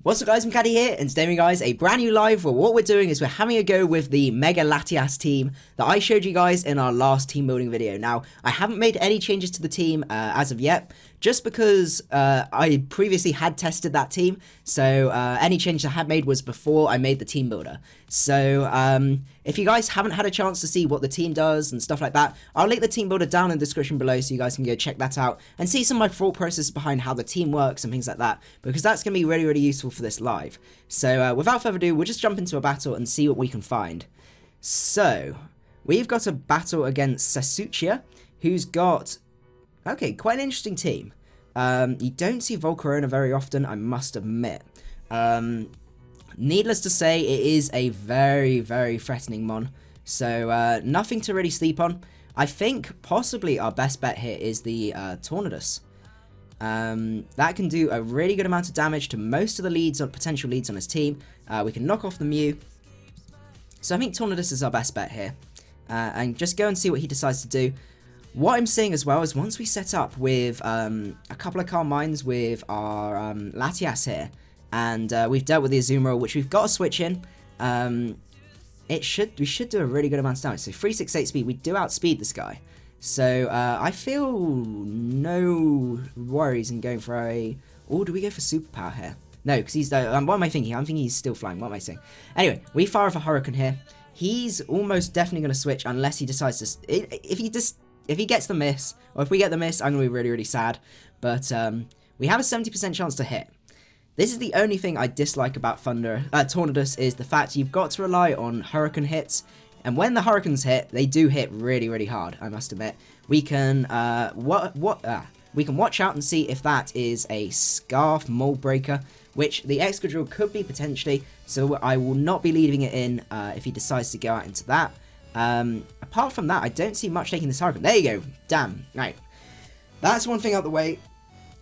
What's up guys, macadii here, and today guys, a brand new live where what we're doing is we're having a go with the Mega Latias team that I showed you guys in our last team building video. Now, I haven't made any changes to the team as of yet, just because I previously had tested that team, so any change I had made was before I made the team builder. So if you guys haven't had a chance to see what the team does and stuff like that, I'll link the team builder down in the description below so you guys can go check that out and see some of my thought process behind how the team works and things like that, because that's going to be really useful for this live. So without further ado, we'll just jump into a battle and see what we can find. So we've got a battle against Sasuchia, who's got quite an interesting team. You don't see Volcarona very often, I must admit. Needless to say, it is a very threatening mon, so nothing to really sleep on. I think possibly our best bet here is the Tornadus. That can do a really good amount of damage to most of the leads or potential leads on his team. We can knock off the Mew. So I think Tornadus is our best bet here. And just go and see what he decides to do. What I'm seeing as well is once we set up with a couple of calm minds with our Latias here, and we've dealt with the Azumarill, which we've got a switch in, we should do a really good amount of damage. So 368 speed, we do outspeed this guy. So I feel no worries in going for a... Or do we go for superpower here? No, because he's... what am I thinking? I'm thinking he's still flying. What am I saying? Anyway, we fire off a Hurricane here. He's almost definitely going to switch unless he decides to... If he gets the miss, or if we get the miss, I'm going to be really sad. But we have a 70% chance to hit. This is the only thing I dislike about Tornadus, is the fact you've got to rely on Hurricane hits. And when the Hurricanes hit, they do hit really hard, I must admit. We can we can watch out and see if that is a Scarf Mold Breaker, which the Excadrill could be potentially, so I will not be leaving it in if he decides to go out into that. Apart from that, I don't see much taking this Hurricane. There you go. Damn. Right. That's one thing out the way.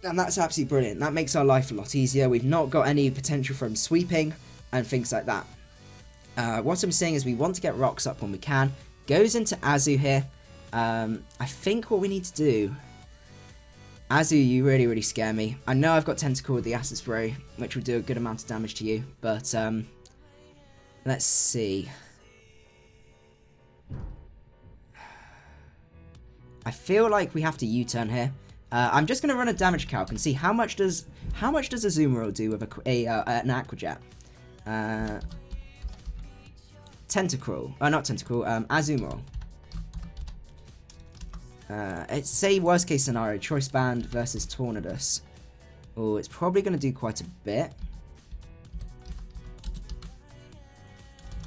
And that's absolutely brilliant. That makes our life a lot easier. We've not got any potential from sweeping and things like that. What I'm saying is we want to get rocks up when we can. Goes into Azu here. I think what we need to do... Azu, you really scare me. I know I've got Tentacle with the Acid Spray, which will do a good amount of damage to you. But, let's see. I feel like we have to U-turn here. I'm just going to run a damage calc and see how much does Azumarill do with an Aqua Jet. Tentacruel. Not Tentacruel. Azumarill. It's say worst case scenario, Choice Band versus Tornadus. Oh, it's probably going to do quite a bit.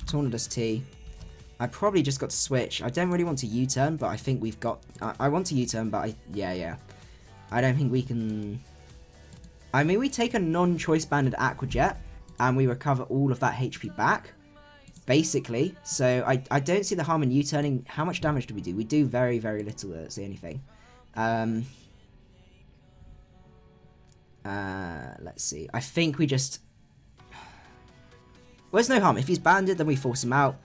Tornadus T. I probably just got to switch. I don't really want to U-turn, but I think we've got... I want to U-turn, but yeah. I don't think we can... I mean, we take a non-choice banded Aqua Jet, and we recover all of that HP back, basically. So I don't see the harm in U-turning. How much damage do we do? We do very little, that's the only thing. Let's see. I think we just... Well, there's no harm. If he's banded, then we force him out.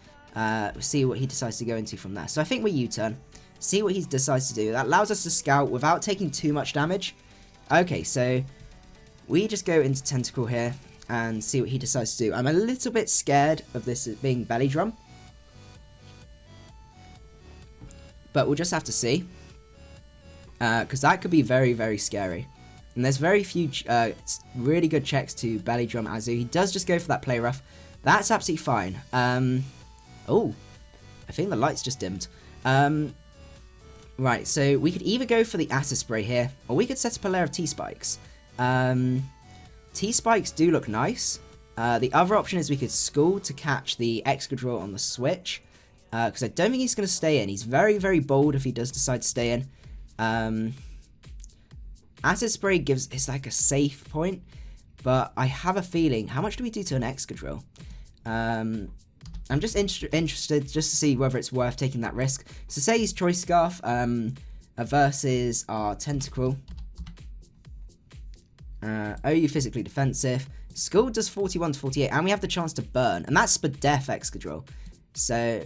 See what he decides to go into from there. So I think we U-turn. See what he decides to do. That allows us to scout without taking too much damage. Okay, so we just go into Tentacle here and see what he decides to do. I'm a little bit scared of this being Belly Drum, but we'll just have to see, because that could be very scary. And there's very few really good checks to Belly Drum Azu. He does just go for that Play Rough. That's absolutely fine. Oh, I think the lights just dimmed. Right, so we could either go for the Acid Spray here, or we could set up a layer of T-Spikes. T-Spikes do look nice. The other option is we could School to catch the Excadrill on the switch, because I don't think he's going to stay in. He's very bold if he does decide to stay in. Acid Spray is like a safe point, but I have a feeling... How much do we do to an Excadrill? I'm just interested just to see whether it's worth taking that risk. So say he's Choice Scarf versus our Tentacruel. OU physically defensive. School does 41 to 48, and we have the chance to burn. And that's Spadef Excadrill. So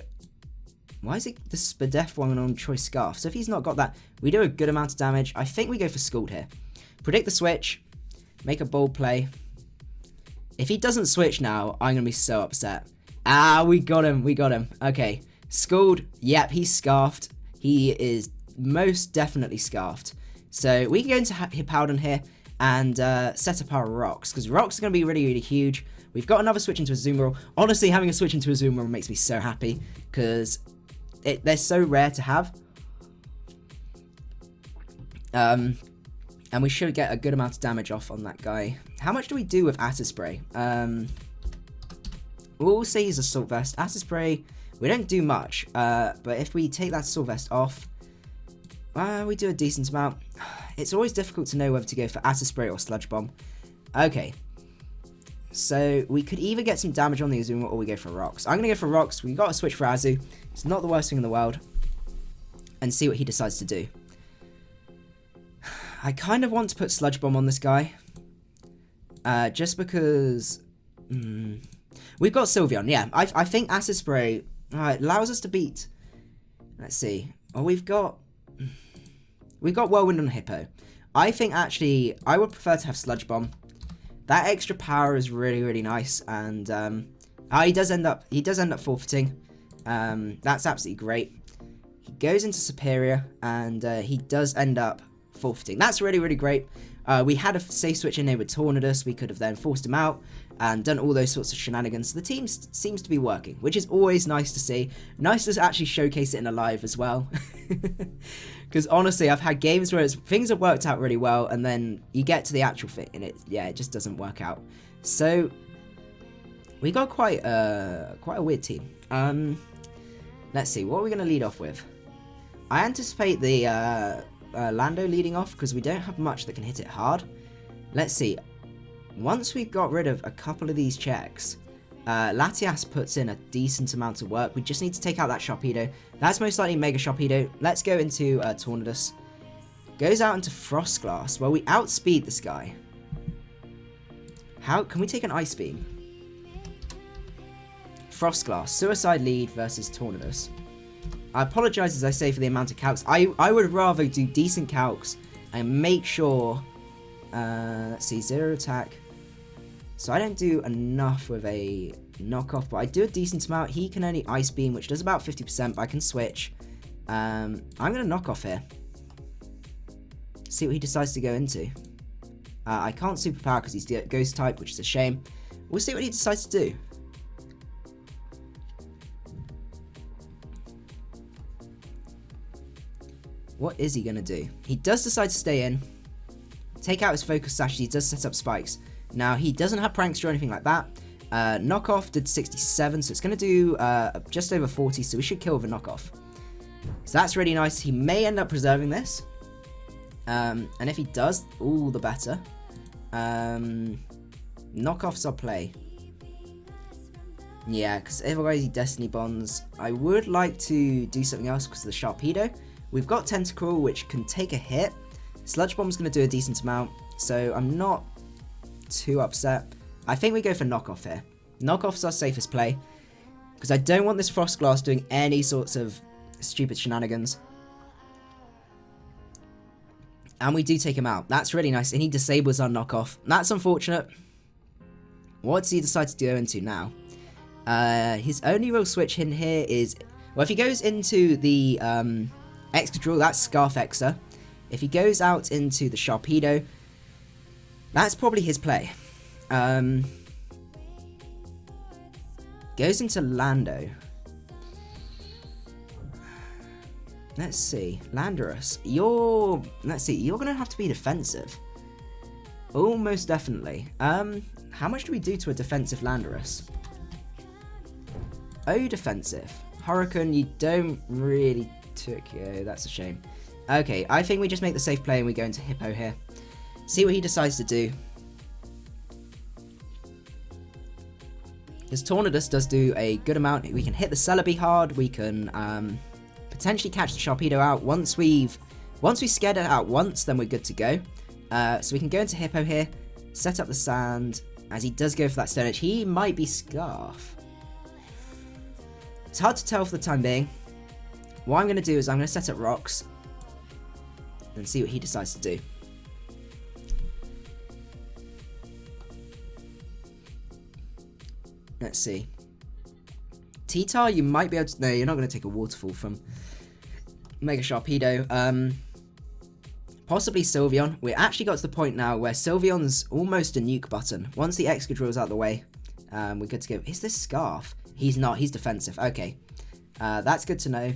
why is it the Spadef one on Choice Scarf? So if he's not got that, we do a good amount of damage. I think we go for Scald here. Predict the switch. Make a bold play. If he doesn't switch now, I'm going to be so upset. Ah, we got him. We got him. Okay. Scald. Yep, he's scarfed. He is most definitely scarfed. So we can go into Hippowdon here and set up our rocks, because rocks are going to be really, really huge. We've got another switch into a Azumarill. Honestly, having a switch into a Azumarill makes me so happy, because they're so rare to have. And we should get a good amount of damage off on that guy. How much do we do with Acid Spray? We'll say he's Assault Vest. Acid Spray, we don't do much, but if we take that Assault Vest off, we do a decent amount. It's always difficult to know whether to go for Acid Spray or Sludge Bomb. Okay. So we could either get some damage on the Azumarill or we go for rocks. I'm going to go for rocks. We've got to switch for Azu. It's not the worst thing in the world. And see what he decides to do. I kind of want to put Sludge Bomb on this guy. Just because... We've got Sylveon. Yeah, I think Acid Spray allows us to beat... Let's see. Oh, we've got Whirlwind on Hippo. I think actually I would prefer to have Sludge Bomb. That extra power is really, really nice, and he does end up forfeiting. That's absolutely great. He goes into Superior, and he does end up forfeiting. That's really, really great. We had a safe switch in there with Tornadus. We could have then forced him out and done all those sorts of shenanigans. The team seems to be working, which is always nice to see. Nice to actually showcase it in a live as well. Because honestly, I've had games where things have worked out really well, and then you get to the actual fit, and it just doesn't work out. So we got quite a weird team. Let's see, what are we going to lead off with? I anticipate the Lando leading off, because we don't have much that can hit it hard. Let's see. Once we've got rid of a couple of these checks, Latias puts in a decent amount of work. We just need to take out that Sharpedo. That's most likely Mega Sharpedo. Let's go into Tornadus. Goes out into Frostglass. Well, we outspeed this guy. How can we take an Ice Beam? Frostglass. Suicide lead versus Tornadus. I apologise, as I say, for the amount of calcs. I would rather do decent calcs and make sure... let's see, 0 attack. So I don't do enough with a knockoff, but I do a decent amount. He can only Ice Beam, which does about 50%, but I can switch. I'm going to knock off here. See what he decides to go into. I can't Superpower because he's Ghost type, which is a shame. We'll see what he decides to do. What is he going to do? He does decide to stay in. Take out his Focus Sash. He does set up Spikes. Now, he doesn't have Prankster or anything like that. Knockoff did 67, so it's going to do just over 40, so we should kill with a Knockoff. So that's really nice. He may end up preserving this. And if he does, all the better. Knockoffs I'll play. Yeah, because otherwise he Destiny Bonds. I would like to do something else because of the Sharpedo. We've got Tentacruel, which can take a hit. Sludge Bomb's going to do a decent amount, so I'm not too upset. I think we go for Knockoff here. Knockoff's our safest play, because I don't want this Frostglass doing any sorts of stupid shenanigans. And we do take him out. That's really nice, and he disables our Knockoff. That's unfortunate. What does he decide to go into now? His only real switch in here is... Well, if he goes into the Excadrill, that's Scarf Exa. If he goes out into the Sharpedo, that's probably his play. Goes into Lando. Let's see. Landorus, let's see, you're going to have to be defensive. Almost definitely. How much do we do to a defensive Landorus? Oh, defensive. Hurricane, you don't really Tokyo, that's a shame. Okay, I think we just make the safe play and we go into Hippo here. See what he decides to do. Because Tornadus does do a good amount. We can hit the Celebi hard. We can potentially catch the Sharpedo out. Once we scared it out once, then we're good to go. So we can go into Hippo here, set up the sand. As he does go for that Stone Edge, he might be Scarf. It's hard to tell for the time being. What I'm going to do is I'm going to set up rocks and see what he decides to do. Let's see. T-Tar, you might be able to... No, you're not going to take a waterfall from Mega Sharpedo. Possibly Sylveon. We actually got to the point now where Sylveon's almost a nuke button. Once the Excadrill's out of the way, we're good to go. Is this Scarf? He's not. He's defensive. Okay. That's good to know.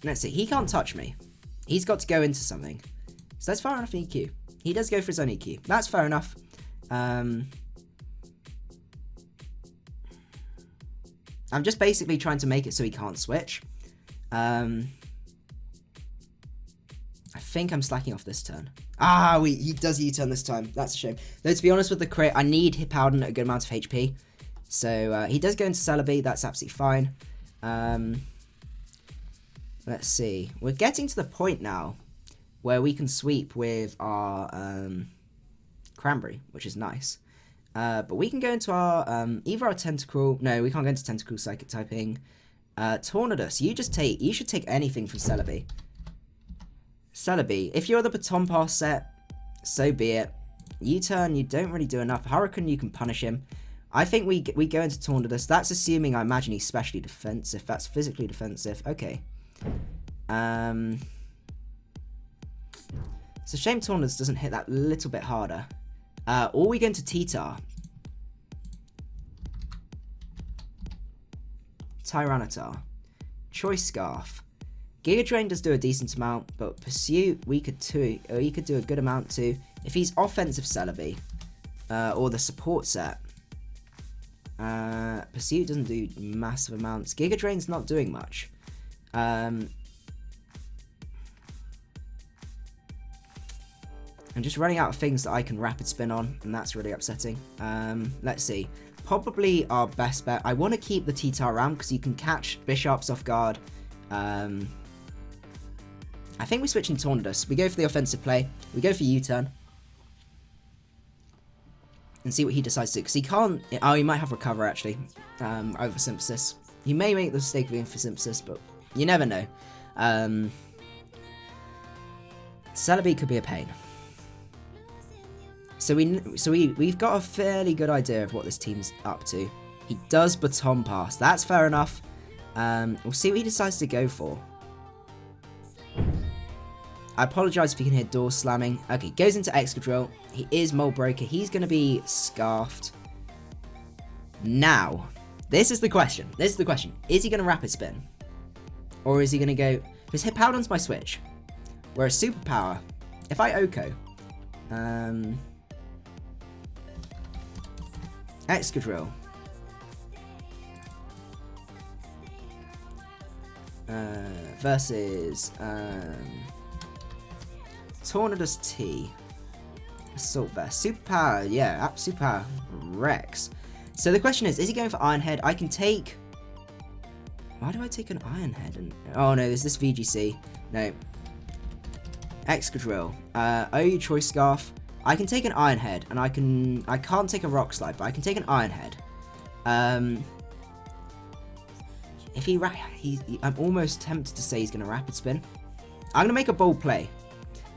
Let's see. He can't touch me. He's got to go into something. So that's fair enough in EQ. He does go for his own EQ. That's fair enough. I'm just basically trying to make it so he can't switch. I think I'm slacking off this turn. He does U-turn this time. That's a shame. Though, to be honest with the crit, I need Hippowdon at a good amount of HP. So, he does go into Celebi. That's absolutely fine. Let's see. We're getting to the point now where we can sweep with our Cranberry, which is nice. But we can go into our, either our Tentacruel. No, we can't go into Tentacruel Psychic typing. Tornadus, you should take anything from Celebi. Celebi, if you're the Baton Pass set, so be it. U-turn, you don't really do enough. Hurricane, you can punish him. I think we go into Tornadus. That's assuming, I imagine, he's specially defensive. That's physically defensive. Okay. It's a shame Tornadus doesn't hit that little bit harder. Or we go into T-Tar. Tyranitar. Choice Scarf. Giga Drain does do a decent amount, but Pursuit we could do a good amount too. If he's offensive Celebi, or the support set. Pursuit doesn't do massive amounts. Giga Drain's not doing much. I'm just running out of things that I can Rapid Spin on, and that's really upsetting. Let's see. Probably our best bet. I want to keep the T-Tar around because you can catch Bisharps off guard. I think we switch in Tornadus. We go for the offensive play. We go for U-turn. And see what he decides to do. Because he can't... Oh, he might have Recover, actually. Over Synthesis. He may make the mistake of going for Synthesis, but you never know. Celebi could be a pain. So we've got a fairly good idea of what this team's up to. He does Baton Pass. That's fair enough. We'll see what he decides to go for. I apologise if you can hear doors slamming. Okay, goes into Excadrill. He is Mold Breaker. He's going to be Scarfed. Now, this is the question. Is he going to Rapid Spin? Or is he going to go... Because Hippowdon's my switch. Whereas Superpower, if I Oko... Excadrill. Versus Tornadus T. Assault Vest. Superpower, yeah, Superpower Rex. So the question is he going for Iron Head? I can take... Why do I take an Iron Head? Oh no, there's this VGC. No. Excadrill. OU Choice Scarf. I can take an Iron Head, and I can't take a Rock Slide, but I can take an Iron Head. If I'm almost tempted to say he's going to Rapid Spin. I'm going to make a bold play.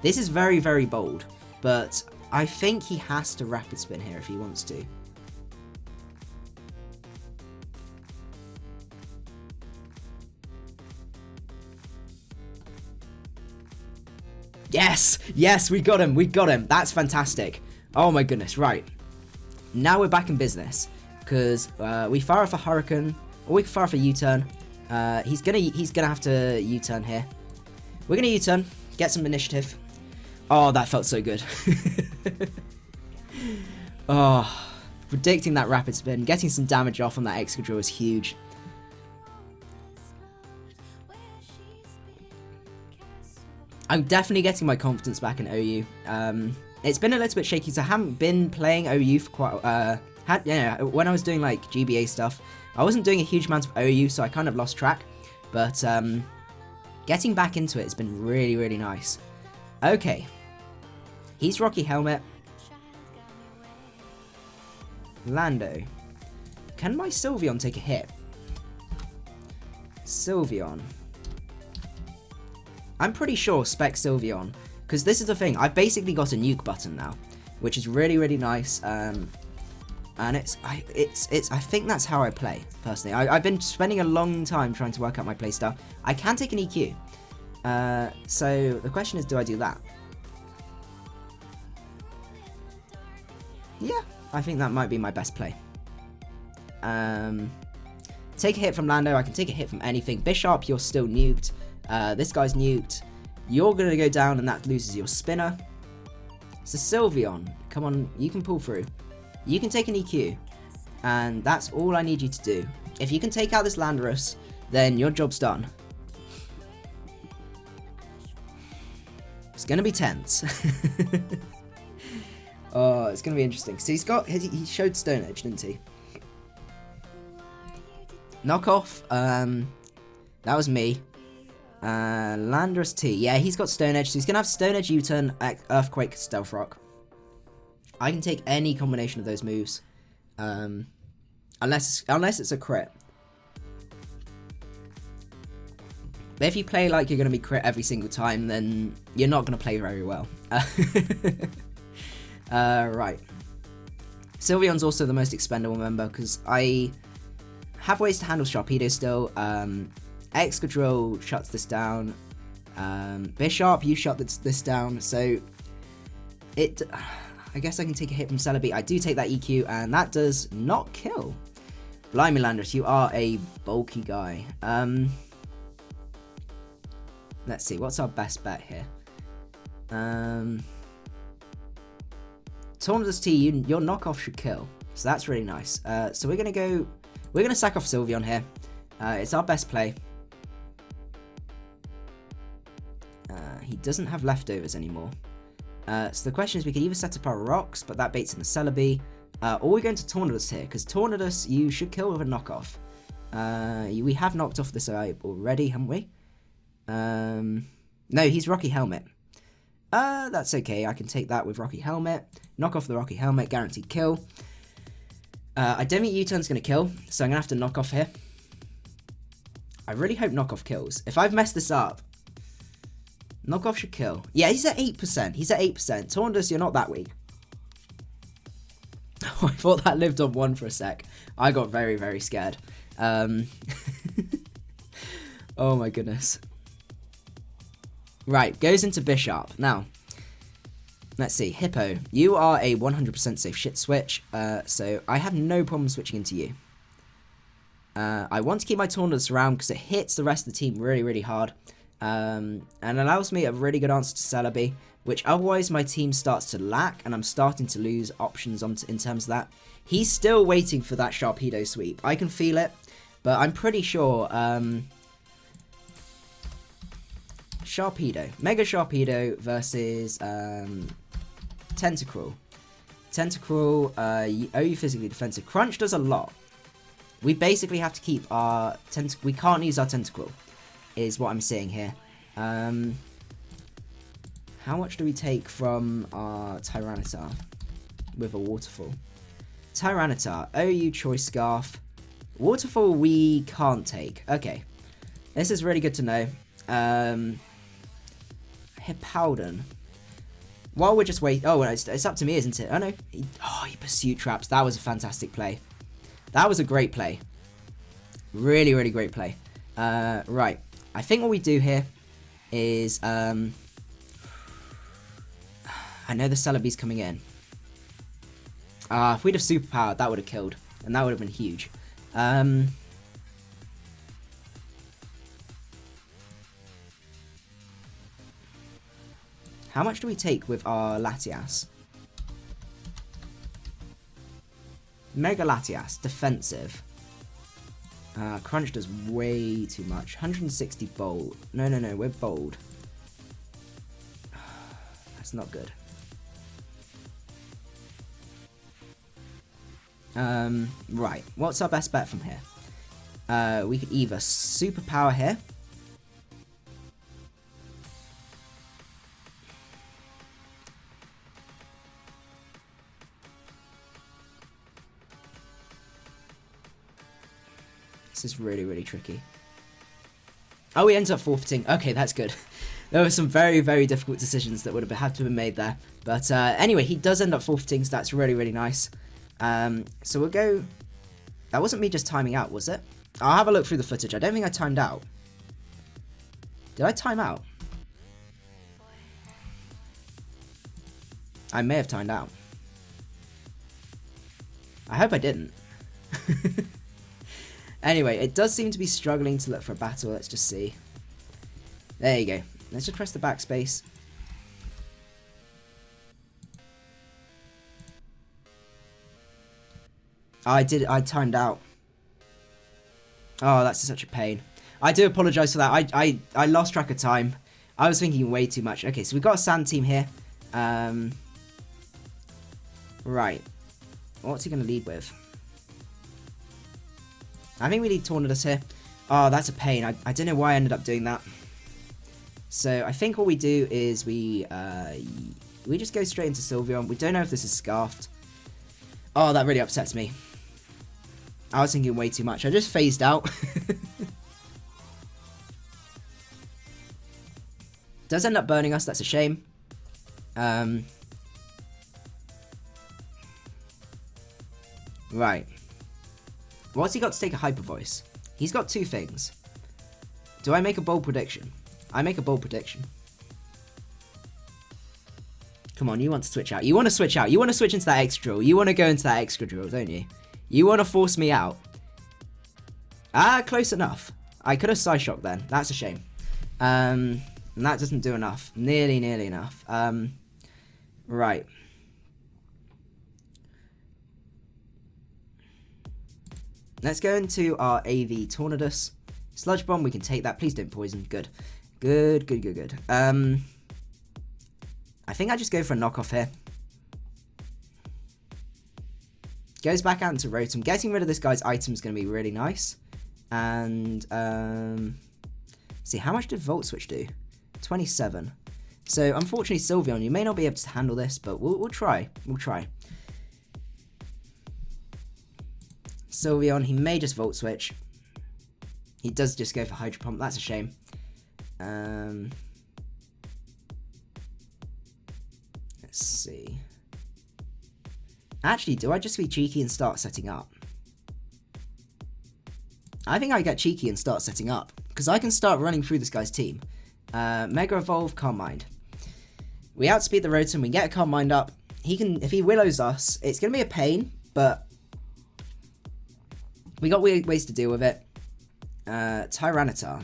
This is very, very bold, but I think he has to Rapid Spin here if he wants to. Yes! Yes, we got him! We got him! That's fantastic. Oh my goodness, right. Now we're back in business. Because we fire off a Hurricane, or we can fire off a U-turn. He's gonna have to U-turn here. We're gonna U-turn, get some initiative. Oh, that felt so good. Oh, predicting that Rapid Spin, getting some damage off on that Excadrill is huge. I'm definitely getting my confidence back in OU. It's been a little bit shaky, so I haven't been playing OU for quite... when I was doing like GBA stuff, I wasn't doing a huge amount of OU, so I kind of lost track. But getting back into it has been really, really nice. Okay. He's Rocky Helmet. Lando. Can my Sylveon take a hit? Sylveon. I'm pretty sure Spec Sylveon, because this is the thing. I've basically got a nuke button now, which is really, really nice. And I think that's how I play, personally. I've been spending a long time trying to work out my playstyle. I can take an EQ. So the question is, do I do that? Yeah, I think that might be my best play. Take a hit from Lando. I can take a hit from anything. Bishop, you're still nuked. This guy's nuked. You're going to go down and that loses your spinner. So Sylveon, come on, you can pull through. You can take an EQ. And that's all I need you to do. If you can take out this Landorus, then your job's done. It's going to be tense. Oh, it's going to be interesting. So he showed Stone Edge, didn't he? Knockoff, that was me. Landorus T. Yeah, he's got Stone Edge, so he's going to have Stone Edge, U-turn, Earthquake, Stealth Rock. I can take any combination of those moves. Unless it's a crit. But if you play like you're going to be crit every single time, then you're not going to play very well. Right. Sylveon's also the most expendable member, because I have ways to handle Sharpedo still. Excadrill shuts this down. Bishop, you shut this down. So I guess I can take a hit from Celebi. I do take that EQ, and that does not kill. Blimey, Landorus, you are a bulky guy. Let's see, what's our best bet here? Tornadus T, your knockoff should kill. So that's really nice. So we're gonna sack off Sylveon here. It's our best play. He doesn't have leftovers anymore. So the question is, we could either set up our rocks, but that baits in the Celebi, or we're going to Tornadus here, because Tornadus you should kill with a knockoff. We have knocked off this eye already, haven't we? No, he's Rocky Helmet. That's okay, I can take that with Rocky Helmet. Knock off the Rocky Helmet, guaranteed kill. I don't think U-turn's going to kill, so I'm going to have to knock off here. I really hope knockoff kills. If I've messed this up, knockoff should kill. Yeah, he's at 8%. He's at 8%. Tornadus, you're not that weak. I thought that lived on 1 for a sec. I got very, very scared. Oh my goodness. Right, goes into Bishop. Now, let's see. Hippo, you are a 100% safe shit switch, so I have no problem switching into you. I want to keep my Tornadus around because it hits the rest of the team really, really hard, and allows me a really good answer to Celebi, which otherwise my team starts to lack, and I'm starting to lose options in terms of that. He's still waiting for that Sharpedo sweep. I can feel it, but I'm pretty sure... Sharpedo. Mega Sharpedo versus Tentacruel. Tentacruel, you physically defensive. Crunch does a lot. We basically have to keep our we can't use our Tentacruel, is what I'm seeing here. How much do we take from our Tyranitar with a Waterfall? Tyranitar, OU Choice Scarf. Waterfall we can't take. Okay. This is really good to know. Hippowdon. While we're just waiting... Oh, it's up to me, isn't it? Oh, no. He Pursuit Traps. That was a fantastic play. That was a great play. Really, really great play. Right. I think what we do here is... I know the Celebi's coming in. If we'd have superpowered, that would have killed. And that would have been huge. How much do we take with our Latias? Mega Latias, defensive. Crunch does way too much. 160 bold. No, we're bold. That's not good. Right, what's our best bet from here? We could either superpower here. This is really, really tricky. Oh, we ended up forfeiting. Okay, that's good. There were some very, very difficult decisions that would have had to have been made there. But anyway, he does end up forfeiting, so that's really, really nice. So we'll go... That wasn't me just timing out, was it? I'll have a look through the footage. I don't think I timed out. Did I time out? I may have timed out. I hope I didn't. Anyway, it does seem to be struggling to look for a battle. Let's just see. There you go. Let's just press the backspace. I timed out. Oh, that's such a pain. I do apologise for that. I lost track of time. I was thinking way too much. Okay, so we've got a sand team here. Right. What's he going to lead with? I think we need Tornadus here. Oh, that's a pain. I don't know why I ended up doing that. So I think what we do is we just go straight into Sylveon. We don't know if this is Scarfed. Oh, that really upsets me. I was thinking way too much. I just phased out. Does end up burning us. That's a shame. Right. What's he got to take a Hyper Voice? He's got two things. Do I make a bold prediction? I make a bold prediction. Come on, you want to switch out. You want to switch out. You want to switch into that extra drill. You want to go into that extra drill, don't you? You want to force me out. Ah, close enough. I could have Psyshock then. That's a shame. And that doesn't do enough. Nearly enough. Right. Let's go into our AV Tornadus. Sludge Bomb, we can take that. Please don't poison. Good. Good. I think I just go for a knockoff here. Goes back out into Rotom. Getting rid of this guy's item is going to be really nice. And, see, how much did Volt Switch do? 27. So, unfortunately, Sylveon, you may not be able to handle this, but we'll try. We'll try. Sylveon, he may just Volt Switch. He does just go for Hydro Pump. That's a shame. Let's see. Actually, do I just be cheeky and start setting up? I think I get cheeky and start setting up, because I can start running through this guy's team. Mega Evolve, Calm Mind. We outspeed the Rotom, we get a Calm Mind up. He can, if he Willows us, it's going to be a pain, but we got weird ways to deal with it. Tyranitar.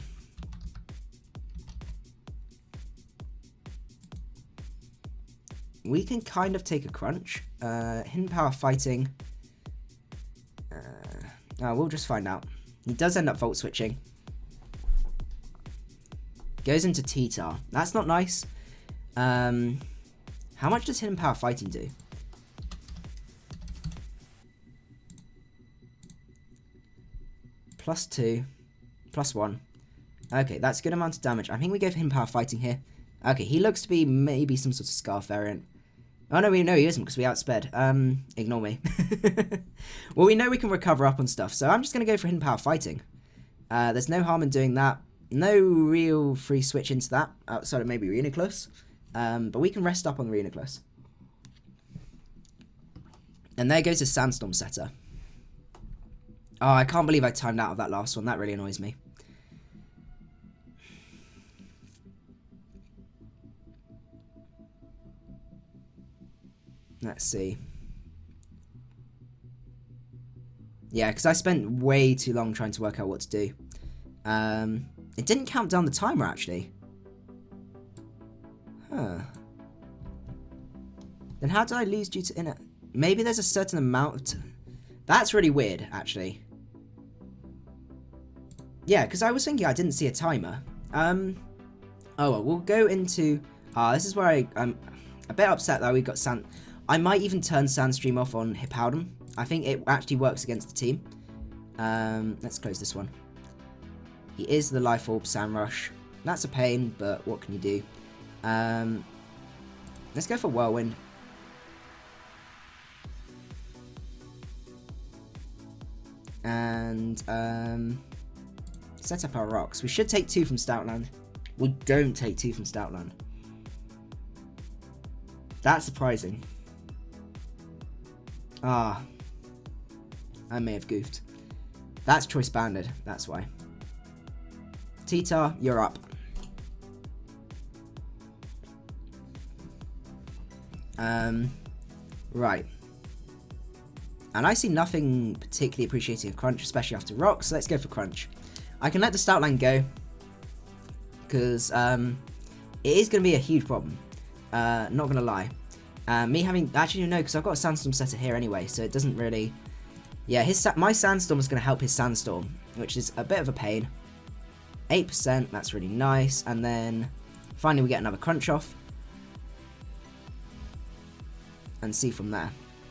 We can kind of take a crunch. Hidden Power Fighting. We'll just find out. He does end up Volt Switching. Goes into T-Tar. That's not nice. How much does Hidden Power Fighting do? +2. +1. Okay, that's a good amount of damage. I think we go for Hidden Power Fighting here. Okay, he looks to be maybe some sort of Scarf variant. Oh, no, he isn't, because we outsped. Ignore me. Well, we know we can recover up on stuff, so I'm just going to go for Hidden Power Fighting. There's no harm in doing that. No real free switch into that, outside of maybe Reuniclus. But we can rest up on Reuniclus. And there goes a Sandstorm setter. Oh, I can't believe I timed out of that last one. That really annoys me. Let's see. Yeah, because I spent way too long trying to work out what to do. It didn't count down the timer, actually. Huh. Then how did I lose due to inner... Maybe there's a certain amount of... That's really weird, actually. Yeah, because I was thinking I didn't see a timer. Oh, well, we'll go into... this is where I'm a bit upset that we got Sand... I might even turn Sandstream off on Hippowdon. I think it actually works against the team. Let's close this one. He is the Life Orb Sandrush. That's a pain, but what can you do? Let's go for Whirlwind. And set up our rocks. We should take 2 from Stoutland. We don't take 2 from Stoutland. That's surprising. Ah. I may have goofed. That's choice banded, that's why. Titar, you're up. Right. And I see nothing particularly appreciating of Crunch, especially after Rock, so let's go for Crunch. I can let the Stoutland go, because it is going to be a huge problem. Not going to lie. Me having... Actually, no, because I've got a Sandstorm setter here anyway, so it doesn't really... Yeah, my Sandstorm is going to help his Sandstorm, which is a bit of a pain. 8%, that's really nice. And then finally we get another Crunch off. And see from there.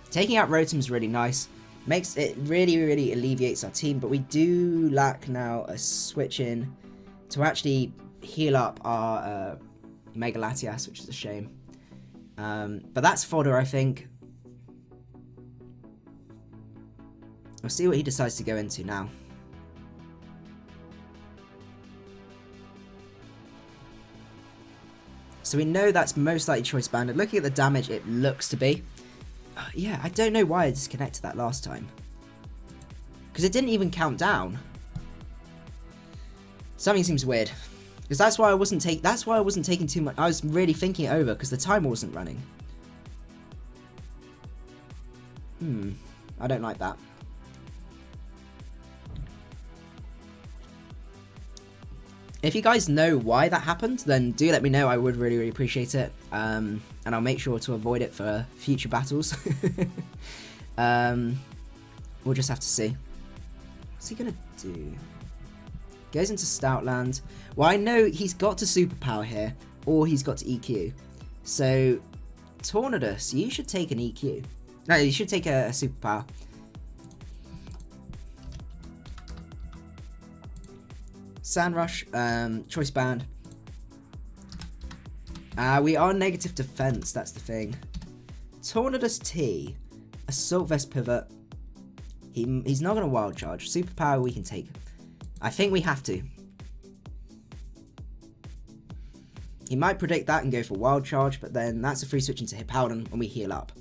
Taking out Rotom is really nice. Makes it really alleviates our team, but we do lack now a switch in to actually heal up our Mega Latias, which is a shame. But that's fodder, I think. We'll see what he decides to go into now. So we know that's most likely choice banded. Looking at the damage, it looks to be. Yeah, I don't know why I disconnected that last time. Because it didn't even count down. Something seems weird. Because that's why I wasn't taking too much. I was really thinking it over because the timer wasn't running. I don't like that. If you guys know why that happened, then do let me know. I would really appreciate it. And I'll make sure to avoid it for future battles. We'll just have to see. What's he going to do? Goes into Stoutland. Well, I know he's got to Superpower here, or he's got to EQ. So, Tornadus, you should take an EQ. No, you should take a Superpower. Sandrush, choice band. We are negative defense, that's the thing. Tornadus T, Assault Vest Pivot. He's not going to Wild Charge. Superpower we can take. I think we have to. He might predict that and go for Wild Charge, but then that's a free switch into Hippowdon and we heal up.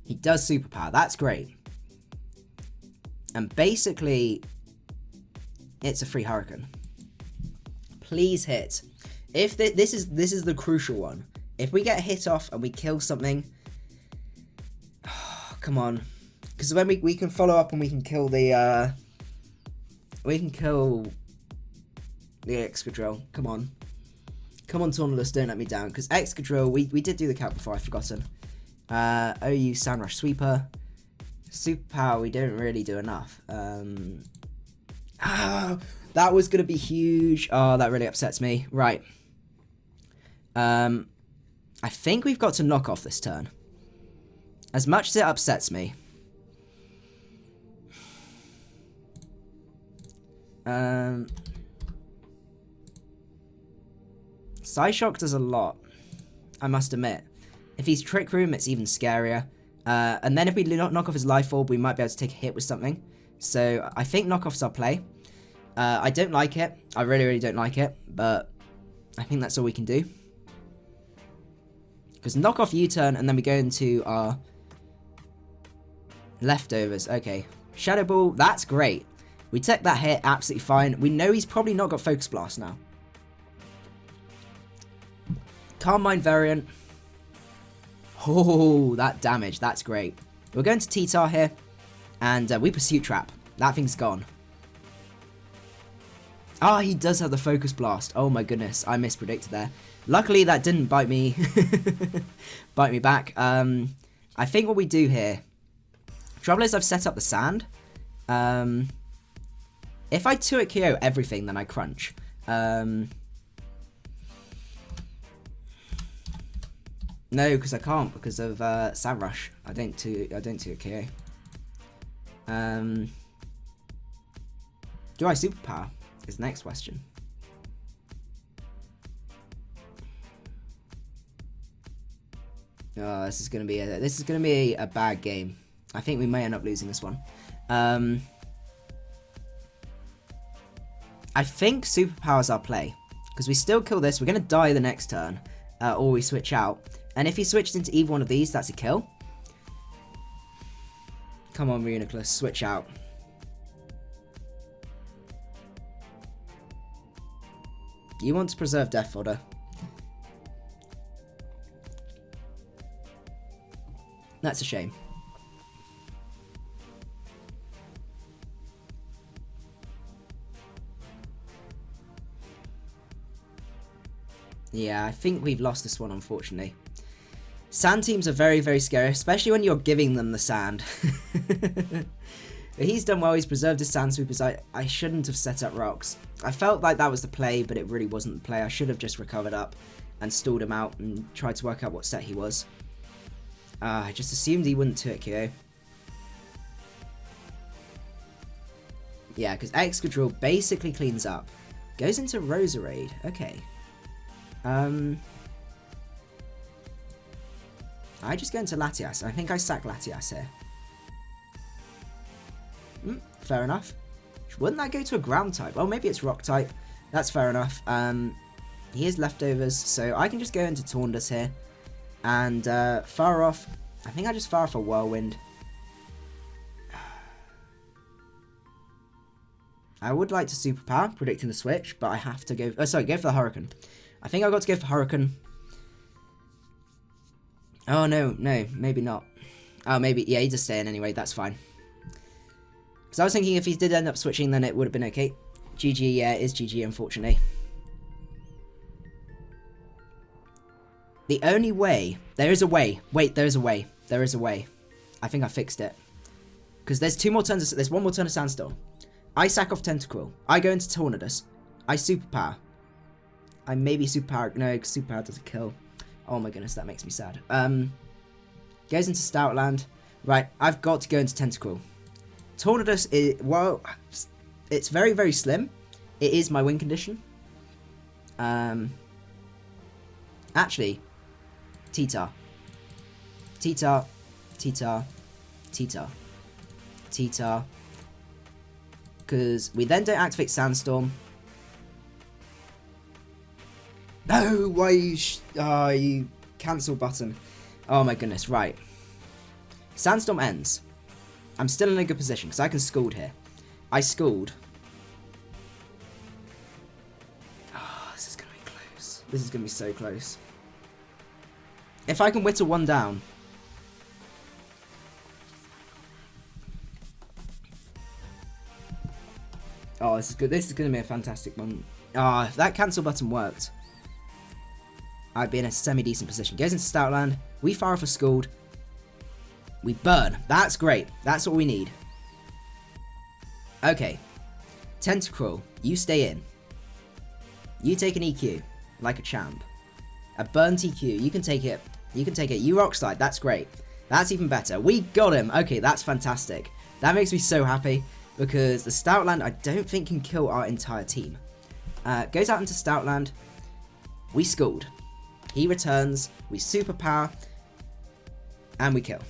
He does Superpower, that's great. And basically, it's a free Hurricane. Please hit. If this is the crucial one. If we get hit off and we kill something, oh, come on. Because when we can follow up and we can kill the Excadrill. Come on. Come on, Tornadus, don't let me down. Because Excadrill, we did do the count before, I've forgotten. OU Sandrush Sweeper. Superpower, we don't really do enough. That was going to be huge. Oh, that really upsets me. Right. I think we've got to knock off this turn. As much as it upsets me. Psyshock does a lot, I must admit. If he's Trick Room, it's even scarier. And then if we knock off his Life Orb, we might be able to take a hit with something. So I think knockoff's our play. I don't like it. I really don't like it. But I think that's all we can do. Because knock off U-turn and then we go into our leftovers. Okay. Shadow Ball, that's great. We take that hit, absolutely fine. We know he's probably not got Focus Blast now. Calm Mind variant. Oh, that damage. That's great. We're going to Titar here. And we Pursuit Trap. That thing's gone. Ah, he does have the Focus Blast. Oh my goodness. I mispredicted there. Luckily, that didn't bite me. Bite me back. I think what we do here. Trouble is I've set up the sand. If I 2-hit KO everything, then I crunch. No, because I can't because of Sandrush. I don't 2-hit KO. Do I Superpower? Is the next question. Oh, this is gonna be a bad game. I think we may end up losing this one. I think Superpower's our play. Because we still kill this. We're going to die the next turn. Or we switch out. And if he switches into either one of these, that's a kill. Come on, Reuniclus. Switch out. You want to preserve Death Fodder. That's a shame. Yeah, I think we've lost this one, unfortunately. Sand teams are very, very scary, especially when you're giving them the sand. But he's done well. He's preserved his sand sweepers. I shouldn't have set up rocks. I felt like that was the play, but it really wasn't the play. I should have just recovered up and stalled him out and tried to work out what set he was. I just assumed he wouldn't Turkio. Yeah, because Excadrill basically cleans up. Goes into Roserade. Okay. I just go into Latias. I think I sack Latias here. Fair enough. Wouldn't that go to a ground type? Oh, maybe it's rock type. That's fair enough. He has leftovers, so I can just go into Tornadus here. And fire off. I think I just fire off a Whirlwind. I would like to Superpower, predicting the switch, but I have to go... Oh, sorry, go for the Hurricane. I think I've got to go for Hurricane. Oh, no, maybe not. Oh, maybe, yeah, he's just staying anyway, that's fine. Because I was thinking if he did end up switching, then it would have been okay. GG, yeah, it is GG, unfortunately. The only way... There is a way. Wait, there is a way. There is a way. I think I fixed it. Because there's two more turns. There's one more turn of Sandstorm. I sack off Tentacruel. I go into Tornadus. I Superpower. I maybe Superpower... No, Superpower doesn't kill. Oh my goodness, that makes me sad. Goes into Stoutland. Right, I've got to go into Tentacruel. Tornadus is... Well, it's very, very slim. It is my win condition. Actually... T-Tar. T-Tar. T-Tar. T-Tar. T-Tar. Because we then don't activate Sandstorm. No! Why you cancel button. Oh my goodness, right. Sandstorm ends. I'm still in a good position because I can Scald here. I Scald. Oh, this is going to be close. This is going to be so close. If I can whittle one down. Oh, this is good. This is going to be a fantastic one. Ah, if that cancel button worked, I'd be in a semi-decent position. Goes into Stoutland. We fire off a Scald. We burn. That's great. That's what we need. Okay. Tentacruel, you stay in. You take an EQ, like a champ. A burn TQ, you can take it. You can take it. You rock slide. That's great. That's even better. We got him. Okay, that's fantastic. That makes me so happy because the Stoutland I don't think can kill our entire team. Goes out into Stoutland. We Scald. He returns. We Superpower. And we kill.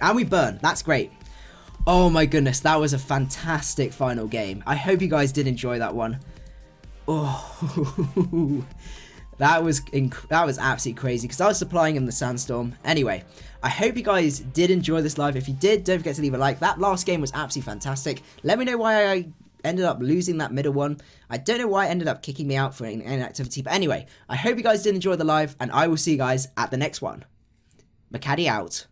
And we burn. That's great. Oh my goodness. That was a fantastic final game. I hope you guys did enjoy that one. Oh... That was absolutely crazy because I was supplying him the Sandstorm. Anyway, I hope you guys did enjoy this live. If you did, don't forget to leave a like. That last game was absolutely fantastic. Let me know why I ended up losing that middle one. I don't know why it ended up kicking me out for inactivity. But anyway, I hope you guys did enjoy the live and I will see you guys at the next one. Macadii out.